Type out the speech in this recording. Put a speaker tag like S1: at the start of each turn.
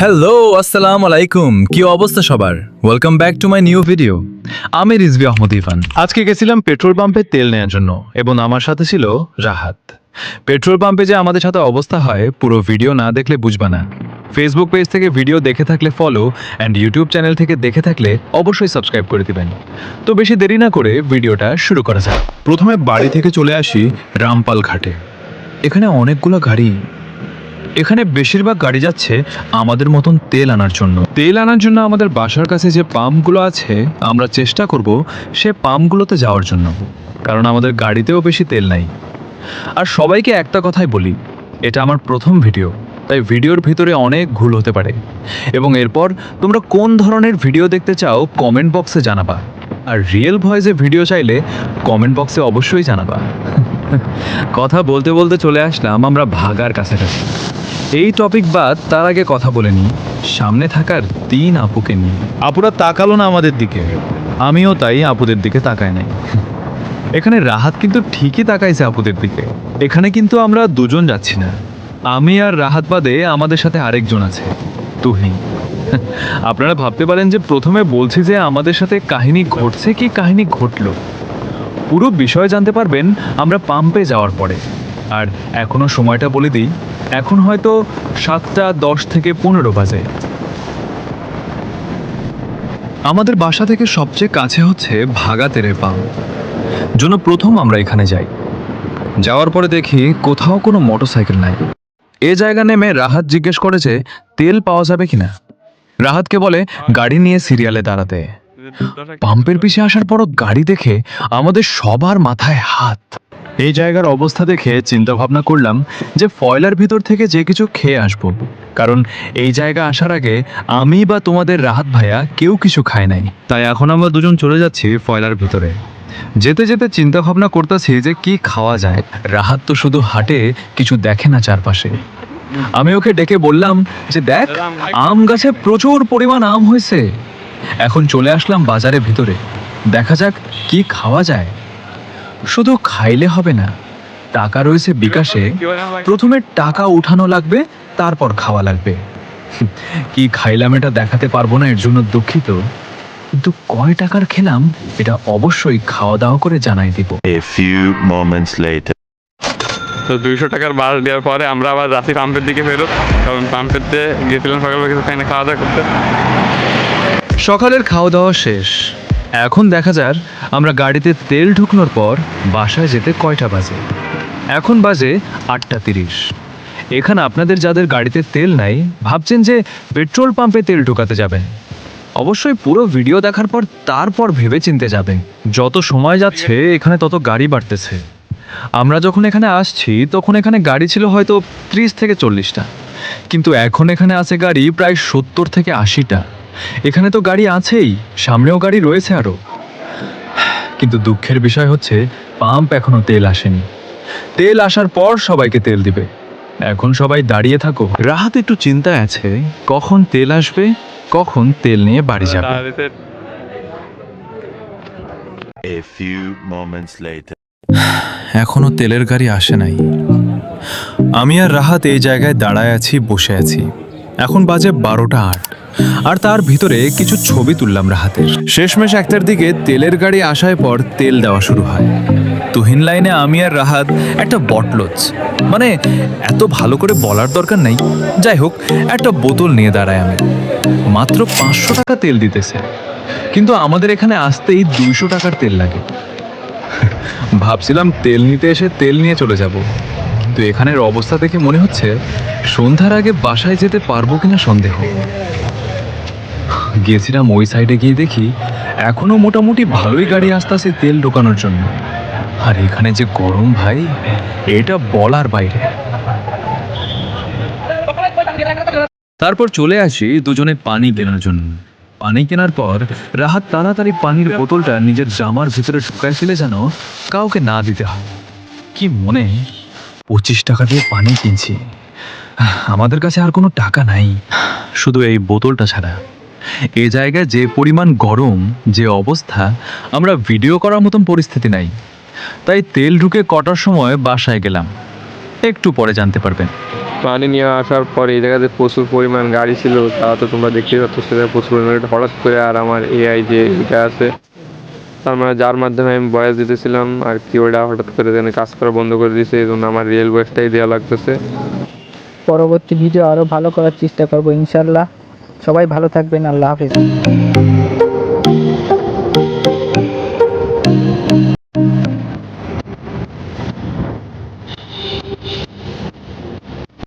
S1: Hello, আসসালামু আলাইকুম। কি অবস্থা সবার? Welcome back to my new video. আমি রিজভী আহমদ ইরফান। আজকে গেছিলাম পেট্রোল পাম্পে তেল নেওয়ার জন্য এবং আমার সাথে ছিল রাহাত। পেট্রোল পাম্পে যে আমাদের সাথে অবস্থা হয় পুরো ভিডিও না দেখলে বুঝবা না। ফেসবুক পেজ থেকে ভিডিও দেখে থাকলে ফলো অ্যান্ড ইউটিউব চ্যানেল থেকে দেখে থাকলে অবশ্যই সাবস্ক্রাইব করে দিবেন। তো বেশি দেরি না করে ভিডিওটা শুরু করা যাক। প্রথমে বাড়ি থেকে চলে আসি রামপাল ঘাটে। এখানে অনেকগুলো গাড়ি। এখানে বেশিরভাগ গাড়ি যাচ্ছে আমাদের মতন তেল আনার জন্য। তেল আনার জন্য আমাদের বাসার কাছে যে পাম্পগুলো আছে আমরা চেষ্টা করব সে পাম্পগুলোতে যাওয়ার জন্য, কারণ আমাদের গাড়িতেও বেশি তেল নাই। আর সবাইকে একটা কথাই বলি, এটা আমার প্রথম ভিডিও, তাই ভিডিওর ভিতরে অনেক ভুল হতে পারে। এবং এরপর তোমরা কোন ধরনের ভিডিও দেখতে চাও কমেন্ট বক্সে জানাবা, আর রিয়েল ভয়েসে ভিডিও চাইলে কমেন্ট বক্সে অবশ্যই জানাবা। কথা বলতে বলতে চলে আসলাম আমরা ভাগার কাছাকাছি। এই টপিক বাদ তার আগে কথা বলে নিই সামনে থাকার 3 আপুকে নিয়ে। আপুরা তাকালো না আমাদের দিকে, আমিও তাই আপুদের দিকে তাকায় নাই। এখানে রাহাত কিন্তু ঠিকই তাকাইছে আপুদের দিকে। এখানে কিন্তু আমরা দুজন যাচ্ছি না, আমি আর রাহাত বাদে আমাদের সাথে আরেকজন আছে, তুহিন। আপনারা ভাবতে পারেন যে প্রথমে বলছি যে আমাদের সাথে কাহিনী ঘটছে কি কাহিনী ঘটলো। পুরো বিষয় জানতে পারবেন আমরা পাম্পে যাওয়ার পরে। আর এখনো সময়টা বলে দিই, এখন হয়তো 7:10 থেকে 15 বাজে। আমাদের বাসা থেকে সবচেয়ে কাছে হচ্ছে ভাগা তেলের পাম্প, জন্য প্রথম আমরা এখানে যাই। যাওয়ার পরে দেখি কোথাও কোনো মোটরসাইকেল নাই। এ জায়গা নেমে রাহাত জিজ্ঞেস করে যে তেল পাওয়া যাবে কিনা। রাহাতকে বলে গাড়ি নিয়ে সিরিয়ালে দাঁড়াতে। পাম্পের পিছে আসার পরও গাড়ি দেখে আমাদের সবার মাথায় হাত। এই জায়গার অবস্থা দেখে চিন্তা ভাবনা করলাম যে ফয়লার ভিতর থেকে যে কিছু খেয়ে আসবো, কারণ এই জায়গা আসার আগে আমি বা তোমাদের রাহাত ভাইয়া কেউ কিছু খায় নাই। তাই এখন আমরা দুজন চলে যাচ্ছি ফয়লার ভিতরে। যেতে যেতে চিন্তা ভাবনা করতেছি যে কি খাওয়া যায়। রাহাত তো শুধু হাটে কিছু দেখে না চারপাশে। আমি ওকে ডেকে বললাম যে দেখ, আম গাছে প্রচুর পরিমাণ আম হয়েছে। এখন চলে আসলাম বাজারের ভিতরে, দেখা যাক কি খাওয়া যায়। শুধু খাইলে হবে না, টাকা রয়েছে বিকাশে, প্রথমে টাকা উঠানো লাগবে, তারপর খাওয়া লাগবে। কি খাইলাম এটা দেখাতে পারবো না, এর জন্য দুঃখিত, কিন্তু কয় টাকার খেলাম এটা অবশ্যই খাওয়া দাওয়া করে জানাই দিব।
S2: A few moments later.
S3: তো 200 টাকার বাস দেওয়ার পরে আমরা আবার রাতে পাম্পের দিকে ফেরত, কারণ পাম্পেতে গিয়েছিলাম সকালবেলা কিছু খাই না, খাওয়া দাওয়া করতে।
S1: সকালের খাওয়া দাওয়া শেষ। এখন দেখা যাক আমরা গাড়িতে তেল ঢুকনোর পর বাসায় যেতে কয়টা বাজে। এখন বাজে 8:30। এখানে আপনাদের যাদের গাড়িতে তেল নাই ভাবছেন যে পেট্রোল পাম্পে তেল ঢোকাতে যাবেন, অবশ্যই পুরো ভিডিও দেখার পর তারপর ভেবে চিনতে যাবেন। যত সময় যাচ্ছে এখানে তত গাড়ি বাড়তেছে। আমরা যখন এখানে আসছি তখন এখানে গাড়ি ছিল হয়তো 30 থেকে 40টা, কিন্তু এখন এখানে আছে গাড়ি প্রায় 70 থেকে 80টা। এখানে তো গাড়ি আছেই, সামনেও গাড়ি রয়েছে আরো। কিন্তু দুঃখের বিষয় হচ্ছে পাম্প এখনো তেল আসেনি। তেল আসার পর সবাইকে তেল দিবে। এখন সবাই দাঁড়িয়ে থাকো। রাহাত একটু চিন্তায় আছে কখন তেল আসবে, কখন তেল নিয়ে বাড়ি যাবে।
S2: A few moments later.
S1: এখনো তেলের গাড়ি আসে নাই। আমি আর রাহাত এই জায়গায় দাঁড়ায় আছি, বসে আছি। এখন বাজে 12:08, আর তার ভিতরে কিছু ছবি তুললাম রাহাতের। শেষমেশ 1টার দিকে তেলের গাড়ি আসার পর তেল দেওয়া শুরু হয়। তুহিন লাইনে আমি আর রাহাত একটা বটলস, মানে এত ভালো করে বলার দরকার নাই, যাই হোক একটা বোতল নিয়ে দাঁড়ায় আমি। মাত্র 500 টাকা তেল দিতেছে, কিন্তু আমাদের এখানে আসতেই 200 টাকার তেল লাগে। ভাবছিলাম তেল নিতে এসে তেল নিয়ে চলে যাব, কিন্তু এখানের অবস্থা দেখে মনে হচ্ছে সন্ধ্যার আগে বাসায় যেতে পারবো কিনা সন্দেহ। গিয়েছিলাম ওই সাইডে, গিয়ে দেখি এখনো মোটামুটি ভালোই গাড়ি আসতেছে তেল ঢোকানোর জন্য। আর এখানে যে গরম ভাই, এটা বলার বাইরে। তারপর চলে আসি দুজনে পানি কেনার জন্য। পানি কেনার পর রাহাত তাড়াতাড়ি পানির বোতলটা নিজের জামার ভিতরে ঢুকায় ফেলে যেন কাউকে না দিতে হয়। কি মনে 25 টাকা দিয়ে পানি কিনছি, আমাদের কাছে আর কোনো টাকা নাই, শুধু এই বোতলটা ছাড়া। এই জায়গায় যে পরিমাণ গরম, যে অবস্থা, আমরা ভিডিও করার মতন পরিস্থিতি নাই। তাই তেল ঢুকে কটার সময় বাসায় গেলাম। একটু পরে জানতে পারবেন।
S4: পানি নিয়ে আসার পরে এই জায়গাতে প্রচুর পরিমাণ গাড়ি ছিল, তা তো তোমরা দেখতেই পাচ্ছ, সেটা প্রচুর পরিমাণ হঠাৎ করে। আর আমার এআই যে এটা আছে, তার মানে যার মাধ্যমে আমি ভয়েস দিতেছিলাম আর কি, ওটা হঠাৎ করে যেন কাজ করা বন্ধ করে দিয়েছে, এই জন্য আমার রিয়েল ভয়েসটাই দেওয়া লাগতেছে।
S5: পরবর্তী ভিডিও আরও ভালো করার চেষ্টা করব ইনশাল্লাহ। সবাই ভালো থাকবেন, আল্লাহ হাফেজ।